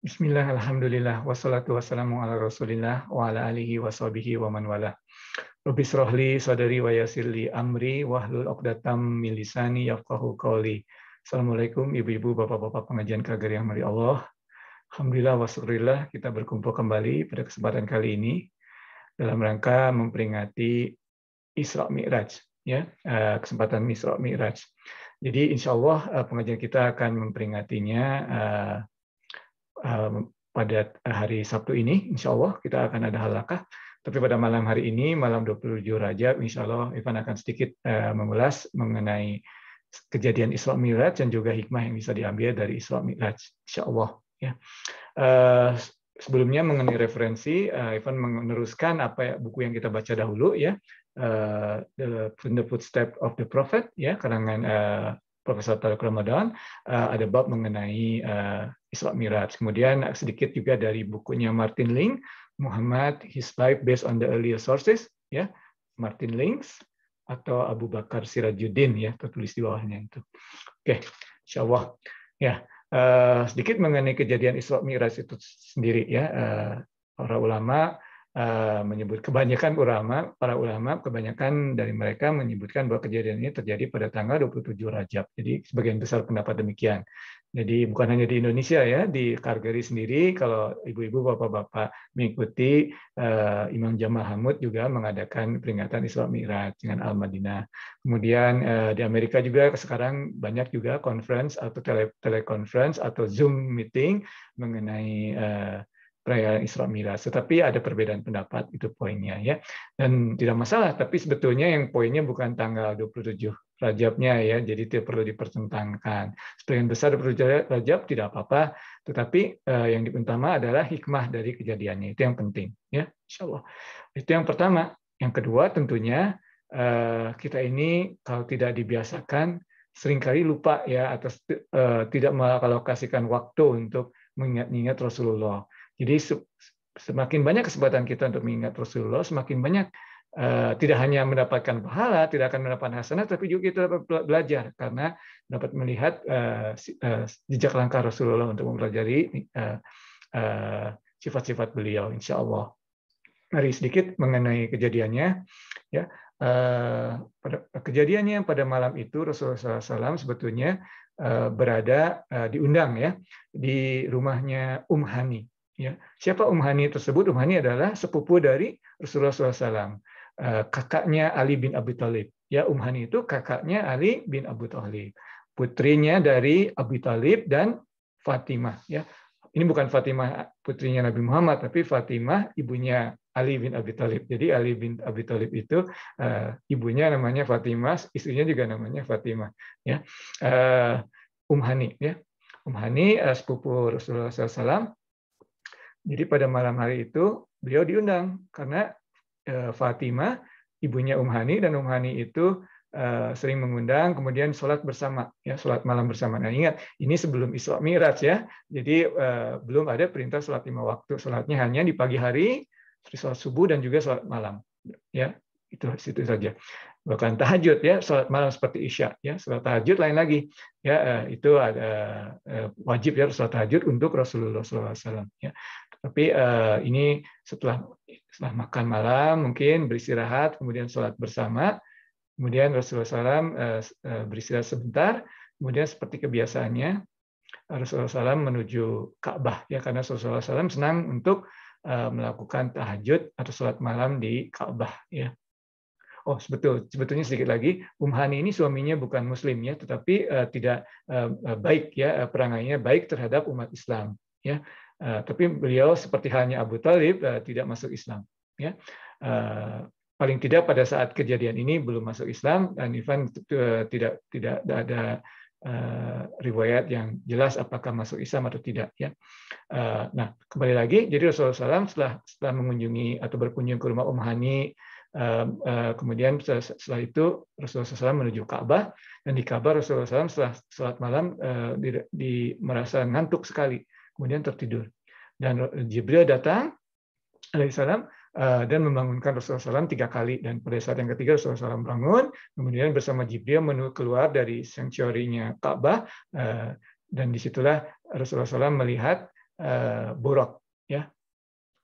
Bismillah, alhamdulillah, wassalatu wassalamu ala rasulillah, wa ala alihi wa sahbihi wa man wala. Rabbi shrahli sadari wa yassirli amri, wahlul uqdatam min lisani yafqahu qawli. Assalamualaikum ibu-ibu, bapak-bapak pengajian KGRI yang mulia Allah. Alhamdulillah wa syukurillah kita berkumpul kembali pada kesempatan kali ini dalam rangka memperingati Isra Mi'raj, ya, kesempatan Isra Mi'raj. Jadi insya Allah pengajian kita akan memperingatinya pada hari Sabtu ini, insya Allah kita akan ada halaqah. Tapi pada malam hari ini, malam 27 Rajab, insya Allah Ivan akan sedikit mengulas mengenai kejadian Isra Mi'raj dan juga hikmah yang bisa diambil dari Isra Mi'raj, insya Allah. Ya. Sebelumnya mengenai referensi, Ivan meneruskan apa buku yang kita baca dahulu, ya, The Footsteps of the Prophet, ya, karangan Profesor Tariq Ramadan, ada bab mengenai Isra Mi'raj. Kemudian sedikit juga dari bukunya Martin Link, Muhammad, His Life Based on the Earlier Sources, ya, Martin Links atau Abu Bakar Sirajuddin, ya, tertulis di bawahnya itu. Oke, insya Allah. Ya, sedikit mengenai kejadian Isra Mi'raj itu sendiri, ya. Para ulama menyebut, para ulama kebanyakan dari mereka menyebutkan bahwa kejadian ini terjadi pada tanggal 27 Rajab. Jadi sebagian besar pendapat demikian. Jadi bukan hanya di Indonesia, ya, di KGRI sendiri kalau ibu-ibu bapak-bapak mengikuti Imam Jamal Hamud juga mengadakan peringatan Isra Mi'raj dengan Al-Madinah. Kemudian di Amerika juga sekarang banyak juga conference atau teleconference atau Zoom meeting mengenai perayaan Isra Mi'raj, tetapi ada perbedaan pendapat, itu poinnya, ya. Dan tidak masalah, tapi sebetulnya yang poinnya bukan tanggal 27 Rajabnya, ya, jadi tidak perlu dipertentangkan. Sebagian besar 27 Rajab tidak apa-apa, tetapi yang utama adalah hikmah dari kejadiannya, itu yang penting, ya, insya Allah. Itu yang pertama. Yang kedua tentunya kita ini kalau tidak dibiasakan seringkali lupa, ya, atau tidak mengalokasikan waktu untuk mengingat Rasulullah. Jadi semakin banyak kesempatan kita untuk mengingat Rasulullah, semakin banyak tidak hanya mendapatkan pahala, tidak akan mendapatkan hasanah, tapi juga kita dapat belajar karena dapat melihat jejak langkah Rasulullah untuk mempelajari sifat-sifat beliau, insya Allah. Mari sedikit mengenai kejadiannya, ya. Kejadiannya pada malam itu Rasulullah SAW sebetulnya berada diundang, ya, di rumahnya Hani. Ya, siapa Hani tersebut? Hani adalah sepupu dari Rasulullah SAW, kakaknya Ali bin Abi Thalib. Ya, Hani itu kakaknya Ali bin Abi Thalib, putrinya dari Abi Thalib dan Fatimah. Ya, ini bukan Fatimah putrinya Nabi Muhammad, tapi Fatimah ibunya Ali bin Abi Thalib. Jadi Ali bin Abi Thalib itu ibunya namanya Fatimah, istrinya juga namanya Fatimah. Ya, Hani, ya, Hani sepupu Rasulullah SAW. Jadi pada malam hari itu beliau diundang karena Fatimah, ibunya Hani, dan Hani itu sering mengundang, kemudian sholat bersama, ya, sholat malam bersama. Nah, ingat, ini sebelum Isra Mi'raj, ya, jadi belum ada perintah sholat 5 waktu, sholatnya hanya di pagi hari, sholat subuh dan juga sholat malam, ya, itu saja. Bahkan tahajud, ya, sholat malam seperti Isya, ya, sholat tahajud lain lagi, ya, itu ada wajib, ya, sholat tahajud untuk Rasulullah SAW, ya. Tapi ini setelah makan malam mungkin beristirahat, kemudian sholat bersama, kemudian Rasulullah SAW beristirahat sebentar, kemudian seperti kebiasaannya Rasulullah SAW menuju Ka'bah, ya, karena Rasulullah SAW senang untuk melakukan tahajud atau sholat malam di Ka'bah, ya. Oh, sebetulnya sedikit lagi, Hani ini suaminya bukan Muslim, ya, tetapi tidak baik, ya, perangainya baik terhadap umat Islam, ya. Tapi beliau seperti halnya Abu Thalib tidak masuk Islam, ya. Paling tidak pada saat kejadian ini belum masuk Islam, dan Ivan tidak ada riwayat yang jelas apakah masuk Islam atau tidak, ya. Nah, kembali lagi, jadi Rasulullah SAW setelah mengunjungi atau berkunjung ke rumah Hani, kemudian setelah itu Rasulullah SAW menuju Ka'bah, dan di Ka'bah Rasulullah SAW setelah sholat malam merasa ngantuk sekali, kemudian tertidur, dan Jibril datang alaihissalam dan membangunkan Rasulullah SAW 3 kali, dan pada saat yang ketiga Rasulullah SAW bangun, kemudian bersama Jibril keluar dari sanctuary-nya Ka'bah, dan disitulah Rasulullah SAW melihat Borak, ya.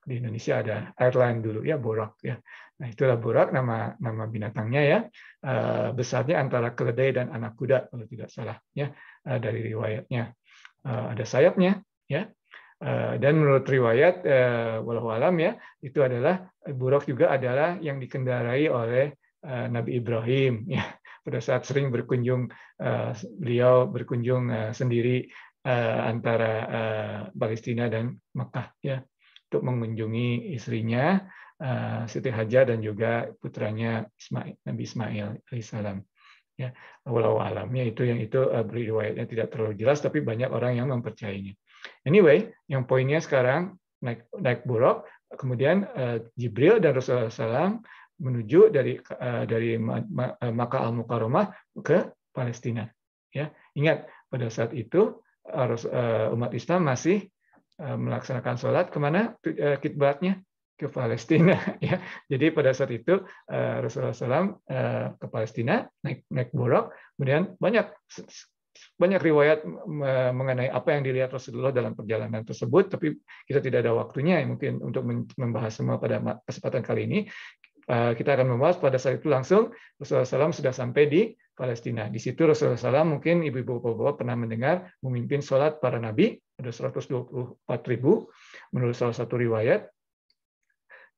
Di Indonesia ada airline dulu ya, Borak ya. Nah, itulah Borak, nama binatangnya ya. Besarnya antara keledai dan anak kuda kalau tidak salah ya, dari riwayatnya. Ada sayapnya ya. Dan menurut riwayat walau alam ya, itu adalah Borak juga adalah yang dikendarai oleh Nabi Ibrahim ya. Pada saat sering berkunjung, beliau berkunjung sendiri antara Palestina dan Mekah ya, untuk mengunjungi istrinya Siti Hajar dan juga putranya Nabi Ismail alaihissalam. Ya, walau alamnya itu riwayatnya tidak terlalu jelas, tapi banyak orang yang mempercayainya. Anyway, yang poinnya sekarang naik Buraq, kemudian Jibril dan Rasulullah SAW menuju dari Makkah Al-Mukarramah ke Palestina. Ya, ingat pada saat itu umat Islam masih melaksanakan sholat kemana kiblatnya? Ke Palestina ya. Jadi pada saat itu Rasulullah SAW ke Palestina naik Buraq, kemudian banyak riwayat mengenai apa yang dilihat Rasulullah dalam perjalanan tersebut, tapi kita tidak ada waktunya mungkin untuk membahas semua pada kesempatan kali ini. Kita akan membahas pada saat itu langsung Rasulullah SAW sudah sampai di Palestina. Di situ Rasulullah SAW mungkin ibu-ibu bapak pernah mendengar memimpin sholat para nabi, ada 124.000 menurut salah satu riwayat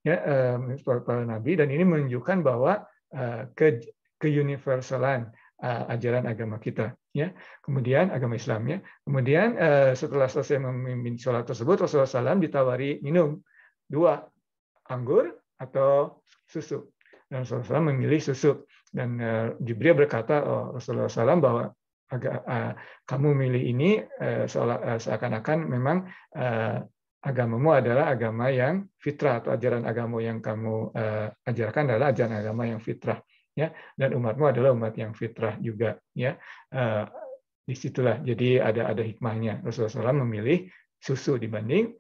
ya, para nabi, dan ini menunjukkan bahwa keuniversalan ajaran agama kita ya. Kemudian agama Islam ya. Kemudian setelah selesai memimpin sholat tersebut Rasulullah SAW ditawari minum 2, anggur atau susu. Dan Rasulullah SAW memilih susu. Dan Jibril berkata Rasulullah SAW bahwa kamu milih ini seakan-akan memang agamamu adalah agama yang fitrah, atau ajaran agama yang kamu ajarkan adalah ajaran agama yang fitrah ya, dan umatmu adalah umat yang fitrah juga ya. Disitulah jadi ada hikmahnya Rasulullah SAW memilih susu dibanding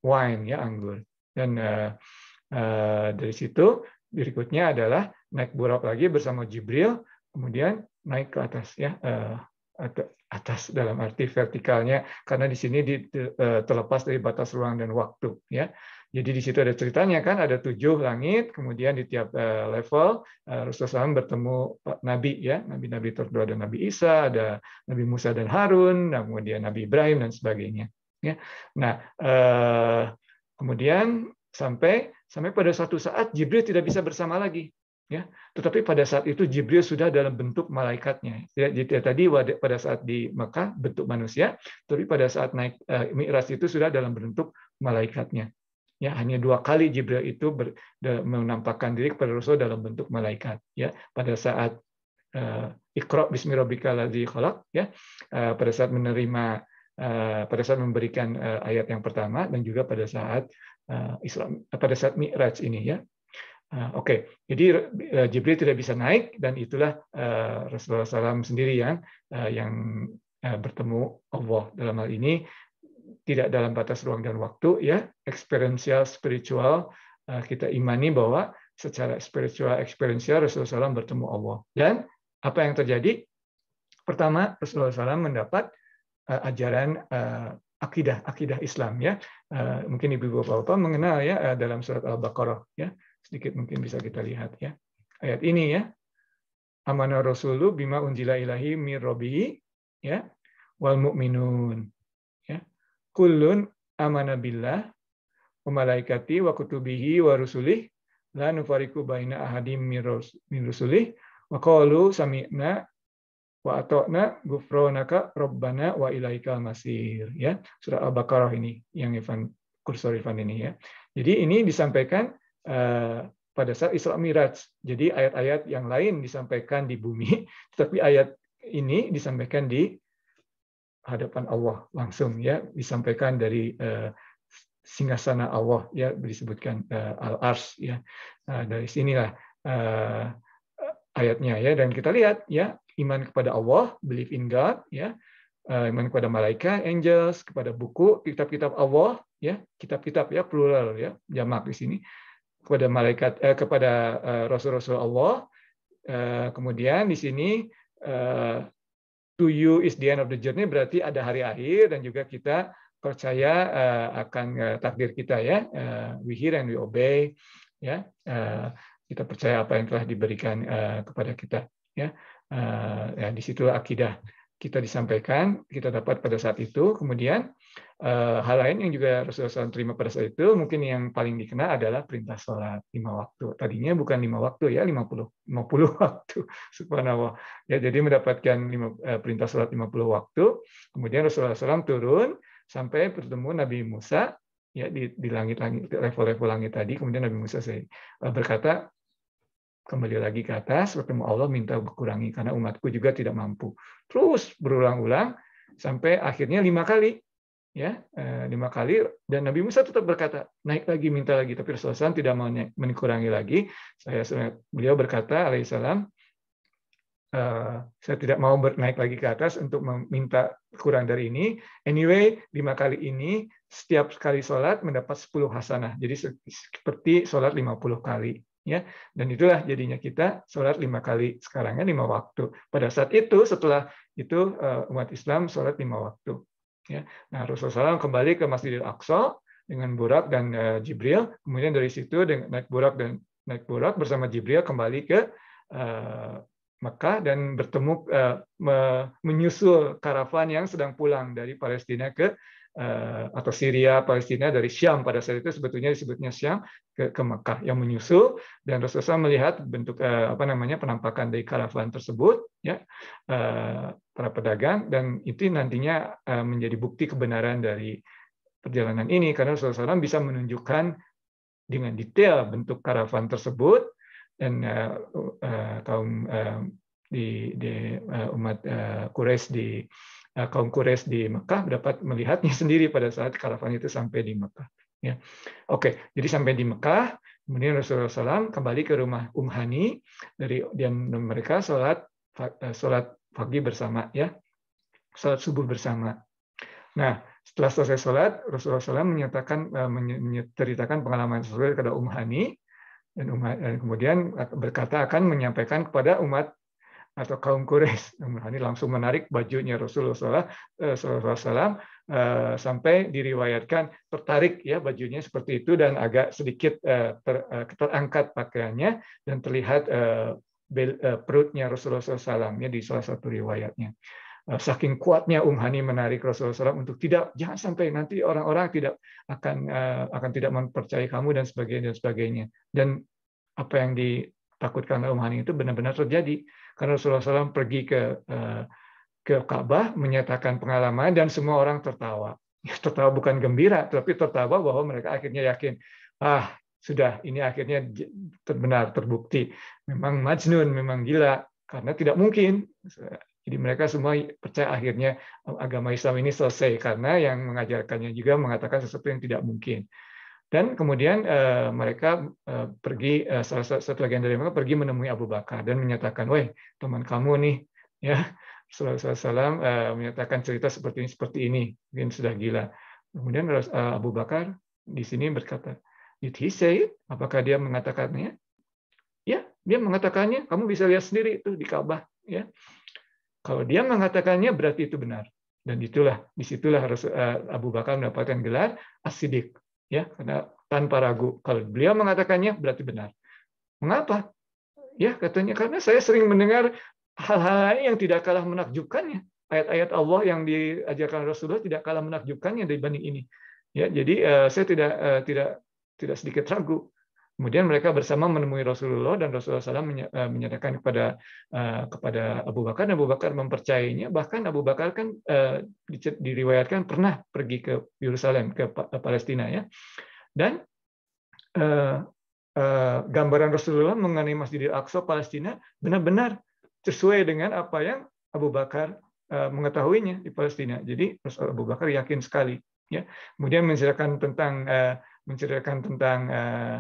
wine ya, anggur. Dan dari situ berikutnya adalah naik Buraq lagi bersama Jibril, kemudian naik ke atas ya, atas dalam arti vertikalnya, karena di sini terlepas dari batas ruang dan waktu ya. Jadi di situ ada ceritanya kan, ada 7 langit, kemudian di tiap level Rasulullah SAW bertemu nabi ya, nabi-nabi terdua, ada Nabi Isa, ada Nabi Musa dan Harun, dan kemudian Nabi Ibrahim dan sebagainya ya. Nah, kemudian sampai pada suatu saat Jibril tidak bisa bersama lagi ya, tetapi pada saat itu Jibril sudah dalam bentuk malaikatnya. Jadi tadi pada saat di Mekah bentuk manusia, tapi pada saat naik Mi'raj itu sudah dalam bentuk malaikatnya. Ya, hanya 2 kali Jibril itu menampakkan diri kepada Rasul dalam bentuk malaikat ya, pada saat Iqra bismi rabbikal ladzi khalaq ya, pada saat memberikan ayat yang pertama, dan juga pada saat pada saat Mi'raj ini ya. Oke, jadi Jibril tidak bisa naik, dan itulah Rasulullah SAW sendiri yang bertemu Allah dalam hal ini tidak dalam batas ruang dan waktu ya, experiential spiritual. Kita imani bahwa secara experiential Rasulullah SAW bertemu Allah. Dan apa yang terjadi? Pertama, Rasulullah SAW mendapat ajaran akidah Islam ya. Mungkin ibu bapak mengenal ya, dalam surat Al-Baqarah ya, sedikit mungkin bisa kita lihat ya, ayat ini ya, amana rasulu bima unjila ilahi mir rabbihi ya, wal mu'minun ya, kullun amana billah wa malaikati wa kutubihi wa rusulih la nufariqu baina ahadim min rusulih wa qalu sami'na wa ata'na ghufranaka rabbana wa ilaikal masir ya. Surah Al-Baqarah ini yang kursor Irfan ini ya. Jadi ini disampaikan pada saat Isra Mi'raj. Jadi ayat-ayat yang lain disampaikan di bumi, tetapi ayat ini disampaikan di hadapan Allah langsung ya, disampaikan dari singgasana Allah ya, disebutkan Al-Arsy ya. Dari sinilah ayatnya ya, dan kita lihat ya, iman kepada Allah, believe in God ya, iman kepada malaikat, angels, kepada buku, kitab-kitab Allah ya, kitab-kitab ya, plural ya, jamak di sini, kepada malaikat, kepada rasul-rasul Allah. Kemudian di sini to you is the end of the journey, berarti ada hari akhir, dan juga kita percaya akan takdir kita ya, we hear and we obey ya, kita percaya apa yang telah diberikan kepada kita ya. Ya, di situ akidah kita disampaikan, kita dapat pada saat itu. Kemudian hal lain yang juga Rasulullah SAW terima pada saat itu, mungkin yang paling dikenal adalah perintah sholat 5 waktu. Tadinya bukan 5 waktu ya, 50 waktu. Subhanallah. Ya, jadi mendapatkan perintah sholat 50 waktu. Kemudian Rasulullah SAW turun sampai bertemu Nabi Musa ya di langit-langit, level-level langit tadi. Kemudian Nabi Musa berkata, kembali lagi ke atas, bertemu Allah, minta kurangi karena umatku juga tidak mampu. Terus berulang-ulang sampai akhirnya 5 kali, ya 5 kali. Dan Nabi Musa tetap berkata, naik lagi, minta lagi. Tapi Rasulullah SAW tidak mau mengurangi lagi. Beliau berkata, alaihissalam, saya tidak mau naik lagi ke atas untuk meminta kurang dari ini. Anyway, 5 kali ini, setiap kali sholat mendapat 10 hasanah. Jadi seperti sholat 50 kali. Ya, dan itulah jadinya kita sholat 5 kali, sekarangnya 5 waktu. Pada saat itu, setelah itu umat Islam sholat 5 waktu. Ya. Nah, Rasulullah SAW kembali ke Masjidil Aqsa dengan Burak dan Jibril. Kemudian dari situ naik Burak bersama Jibril kembali ke Mekah dan bertemu menyusul karavan yang sedang pulang dari Palestina atau Syria, Palestina, dari Syam pada saat itu sebetulnya disebutnya Syam ke Mekah yang menyusul, dan Rasulullah melihat bentuk penampakan dari karavan tersebut ya, para pedagang, dan itu nantinya menjadi bukti kebenaran dari perjalanan ini karena Rasulullah bisa menunjukkan dengan detail bentuk karavan tersebut, dan kaum umat Quraisy kaum Quraisy di Mekah dapat melihatnya sendiri pada saat karavan itu sampai di Mekah. Ya. Oke, jadi sampai di Mekah, kemudian Rasulullah SAW kembali ke rumah Hani dan mereka sholat pagi bersama, ya, sholat subuh bersama. Nah, setelah selesai sholat, Rasulullah SAW menceritakan pengalaman tersebut kepada Hani, dan kemudian berkata akan menyampaikan kepada umat atau kaum Quraisy. Hani langsung menarik bajunya Rasulullah SAW sampai diriwayatkan tertarik ya bajunya seperti itu, dan agak sedikit terangkat pakaiannya dan terlihat perutnya Rasulullah SAW ya di salah satu riwayatnya. Saking kuatnya Hani menarik Rasulullah SAW untuk jangan sampai nanti orang-orang akan tidak mempercayai kamu dan sebagainya. Dan apa yang ditakutkan Hani itu benar-benar terjadi. Karena Rasulullah SAW pergi ke Ka'bah menyatakan pengalaman dan semua orang tertawa. Tertawa bukan gembira, tapi tertawa bahwa mereka akhirnya yakin, sudah ini akhirnya benar terbukti. Memang Majnun, memang gila, karena tidak mungkin. Jadi mereka semua percaya akhirnya agama Islam ini selesai karena yang mengajarkannya juga mengatakan sesuatu yang tidak mungkin. Dan kemudian mereka pergi, sebagian dari mereka pergi menemui Abu Bakar dan menyatakan, "Woi, teman kamu nih, ya, Rasulullah SAW menyatakan cerita seperti ini, mungkin sudah gila." Kemudian Abu Bakar di sini berkata, "Did he say it?" Apakah dia mengatakannya? Ya, dia mengatakannya. Kamu bisa lihat sendiri itu di Ka'bah. Ya, kalau dia mengatakannya berarti itu benar. Dan disitulah Abu Bakar mendapatkan gelar As-Siddiq. Ya, karena tanpa ragu kalau beliau mengatakannya berarti benar. Mengapa? Ya, katanya karena saya sering mendengar hal-hal lain yang tidak kalah menakjubkannya. Ayat-ayat Allah yang diajarkan Rasulullah tidak kalah menakjubkannya dibanding ini. Ya, jadi saya tidak sedikit ragu. Kemudian mereka bersama menemui Rasulullah dan Rasulullah SAW menyatakan kepada Abu Bakar, dan Abu Bakar mempercayainya. Bahkan Abu Bakar kan diriwayatkan pernah pergi ke Yerusalem, ke Palestina, ya. Dan gambaran Rasulullah mengenai Masjidil Aqsa Palestina benar-benar sesuai dengan apa yang Abu Bakar mengetahuinya di Palestina. Jadi Abu Bakar yakin sekali. Ya. Kemudian menceritakan tentang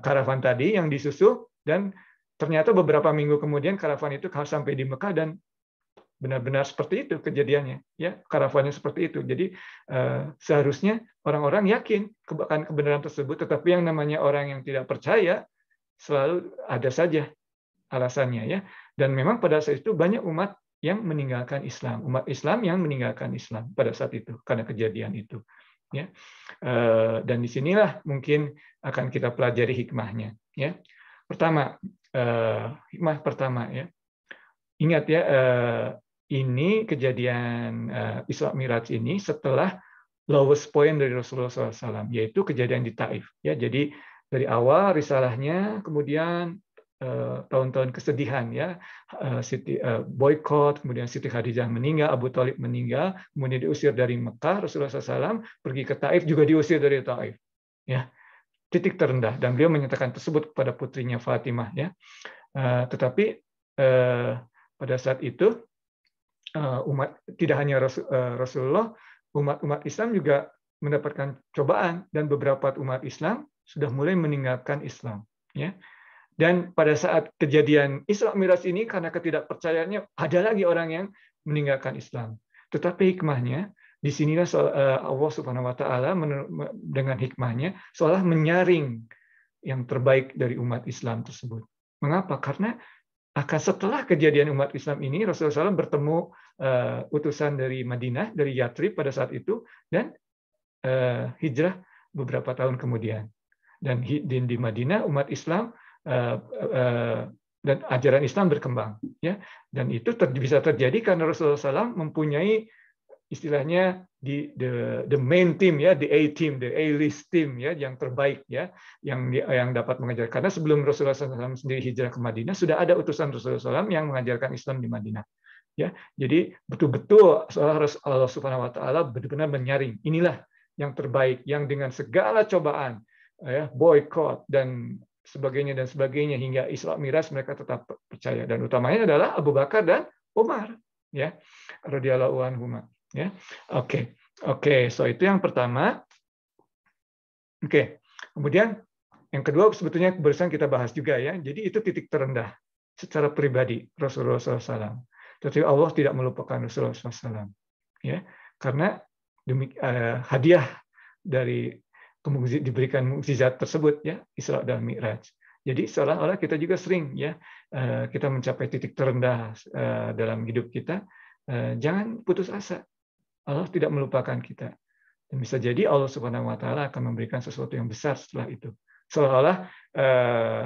karavan tadi yang disusul, dan ternyata beberapa minggu kemudian karavan itu sampai di Mekah dan benar-benar seperti itu kejadiannya, ya, karavannya seperti itu. Jadi seharusnya orang-orang yakin kebenaran tersebut, tetapi yang namanya orang yang tidak percaya selalu ada saja alasannya, ya. Dan memang pada saat itu banyak umat yang meninggalkan Islam, umat Islam yang meninggalkan Islam pada saat itu karena kejadian itu. Ya, dan disinilah mungkin akan kita pelajari hikmahnya. Ya, pertama, hikmah pertama ya, ingat ya, ini kejadian Isra Mi'raj ini setelah lowest point dari Rasulullah SAW, yaitu kejadian di Taif. Ya, jadi dari awal risalahnya, kemudian tahun-tahun kesedihan, ya, boykot, kemudian Siti Khadijah meninggal, Abu Thalib meninggal, kemudian diusir dari Mekah, Rasulullah SAW pergi ke Taif, juga diusir dari Taif. Ya, titik terendah, dan beliau menyatakan tersebut kepada putrinya Fatimah. Ya, tetapi pada saat itu umat, tidak hanya Rasulullah, umat Islam juga mendapatkan cobaan, dan beberapa umat Islam sudah mulai meninggalkan Islam. Ya. Dan pada saat kejadian Isra Mi'raj ini, karena ketidakpercayaannya, ada lagi orang yang meninggalkan Islam. Tetapi hikmahnya, disinilah Allah Subhanahu Wa Taala dengan hikmahnya seolah menyaring yang terbaik dari umat Islam tersebut. Mengapa? Karena akan setelah kejadian umat Islam ini, Rasulullah SAW bertemu utusan dari Madinah, dari Yathrib pada saat itu, dan hijrah beberapa tahun kemudian. Dan di Madinah umat Islam dan ajaran Islam berkembang. Ya, dan itu bisa terjadi karena Rasulullah SAW mempunyai istilahnya the main team, ya, the A team, the A-list team, ya, yang terbaik, ya, yang dapat mengajar. Karena sebelum Rasulullah SAW sendiri hijrah ke Madinah, sudah ada utusan Rasulullah SAW yang mengajarkan Islam di Madinah. Ya, jadi betul-betul Allah Subhanahu Wa Taala benar-benar menyaring. Inilah yang terbaik, yang dengan segala cobaan, ya, boykot dan sebagainya hingga Isra Mi'raj mereka tetap percaya, dan utamanya adalah Abu Bakar dan Umar, ya, radhiyallahu anhuma. Ya, oke, so itu yang pertama. Oke, kemudian yang kedua sebetulnya barusan kita bahas juga, ya. Jadi itu titik terendah secara pribadi Rasulullah SAW. Tetapi Allah tidak melupakan Rasulullah SAW, ya, karena hadiah dari diberikan mukjizat tersebut, ya, Isra dan Mi'raj. Jadi seolah-olah kita juga sering, ya, kita mencapai titik terendah dalam hidup kita, jangan putus asa. Allah tidak melupakan kita. Dan bisa jadi Allah Subhanahu Wa Taala akan memberikan sesuatu yang besar setelah itu. Seolah-olah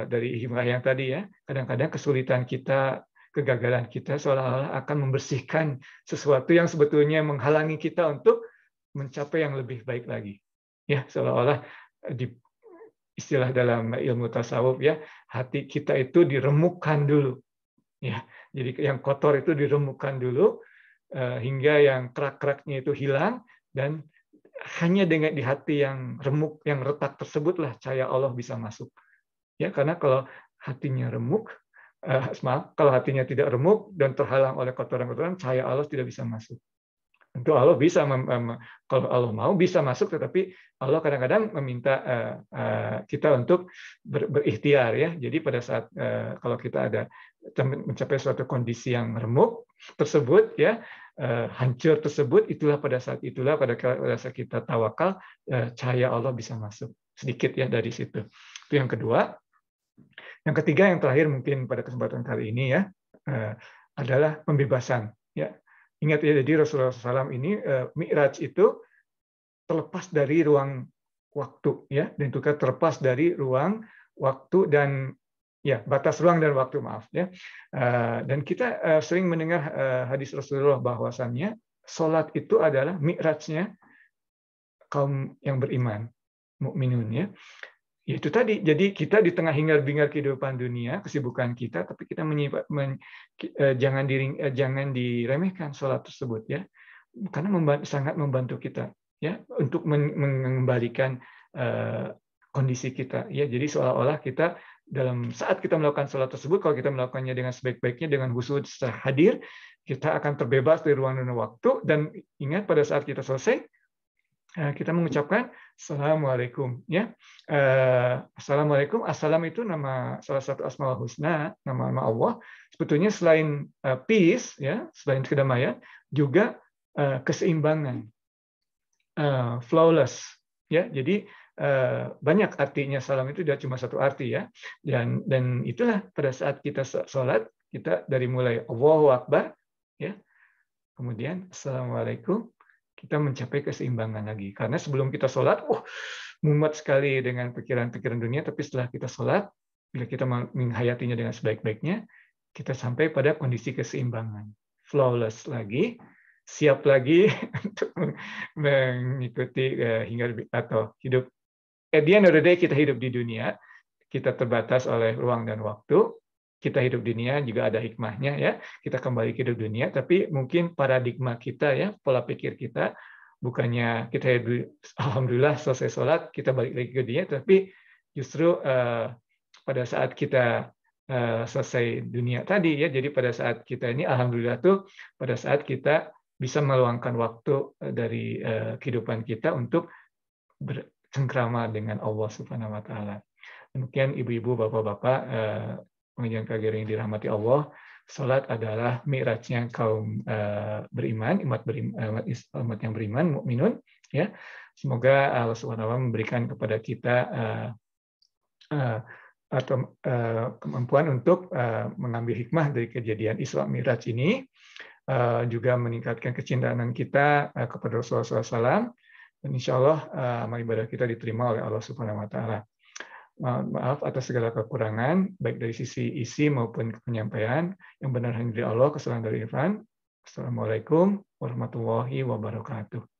dari hikmah yang tadi, ya, kadang-kadang kesulitan kita, kegagalan kita seolah-olah akan membersihkan sesuatu yang sebetulnya menghalangi kita untuk mencapai yang lebih baik lagi. Ya, seolah-olah di istilah dalam ilmu tasawuf, ya, hati kita itu diremukkan dulu. Ya, jadi yang kotor itu diremukkan dulu, hingga yang kerak-keraknya itu hilang, dan hanya dengan di hati yang remuk, yang retak tersebutlah cahaya Allah bisa masuk. Ya, karena kalau hatinya remuk, kalau hatinya tidak remuk dan terhalang oleh kotoran-kotoran, cahaya Allah tidak bisa masuk. Tentu Allah bisa, kalau Allah mau bisa masuk, tetapi Allah kadang-kadang meminta kita untuk berikhtiar, ya. Jadi pada saat kalau kita ada mencapai suatu kondisi yang remuk tersebut, ya, hancur tersebut, pada saat kita tawakal, cahaya Allah bisa masuk sedikit, ya, dari situ. Itu yang kedua. Yang ketiga, yang terakhir mungkin pada kesempatan kali ini, ya, adalah pembebasan. Ya, ingat, ya, jadi Rasulullah SAW ini Mi'raj itu terlepas dari ruang waktu, ya, dan juga terlepas dari ruang waktu dan, ya, batas ruang dan waktu, maaf, ya. Dan kita sering mendengar hadis Rasulullah bahwasannya sholat itu adalah mi'rajnya kaum yang beriman, mukminun, ya. Itu tadi, jadi kita di tengah hingar-bingar kehidupan dunia, kesibukan kita, tapi kita jangan diremehkan sholat tersebut, ya, karena sangat membantu kita, ya, untuk mengembalikan kondisi kita, ya. Jadi seolah-olah kita dalam saat kita melakukan sholat tersebut, kalau kita melakukannya dengan sebaik-baiknya, dengan khusyuk hadir, kita akan terbebas dari ruang dan waktu. Dan ingat, pada saat kita selesai, kita mengucapkan Assalamualaikum, ya. Assalamualaikum, assalam itu salah satu asmaul husna, nama Allah. Sebetulnya selain peace, ya, selain kedamaian, juga keseimbangan, flawless, ya. Jadi banyak artinya salam itu, tidak cuma satu arti, ya. Dan itulah pada saat kita sholat, kita dari mulai Allahu Akbar, ya. Kemudian assalamualaikum, kita mencapai keseimbangan lagi. Karena sebelum kita sholat, mumet sekali dengan pikiran-pikiran dunia, tapi setelah kita sholat, bila kita menghayatinya dengan sebaik-baiknya, kita sampai pada kondisi keseimbangan. Flawless lagi, siap lagi untuk mengikuti hingga atau hidup. At the end of the day, kita hidup di dunia, kita terbatas oleh ruang dan waktu, kita hidup di dunia juga ada hikmahnya ya, kita kembali ke hidup dunia, tapi mungkin paradigma kita ya, pola pikir kita, bukannya kita alhamdulillah selesai sholat, kita balik lagi ke dunia, tapi justru pada saat kita selesai dunia tadi ya, jadi pada saat kita ini alhamdulillah tuh pada saat kita bisa meluangkan waktu dari kehidupan kita untuk bercengkrama dengan Allah Subhanahu wa taala. Demikian ibu-ibu, bapak-bapak, pengajian KGRI yang dirahmati Allah, salat adalah mi'rajnya kaum beriman, umat yang beriman, mukminun ya. Semoga Allah Subhanahu wa taala memberikan kepada kita atau kemampuan untuk mengambil hikmah dari kejadian Isra Mi'raj ini, juga meningkatkan kecintaan kita kepada Rasulullah SAW, dan insya Allah amal ibadah kita diterima oleh Allah Subhanahu wa taala. Maaf atas segala kekurangan, baik dari sisi isi maupun penyampaian. Yang benar hanya dari Allah, kesalahan dari Irfan. Assalamualaikum warahmatullahi wabarakatuh.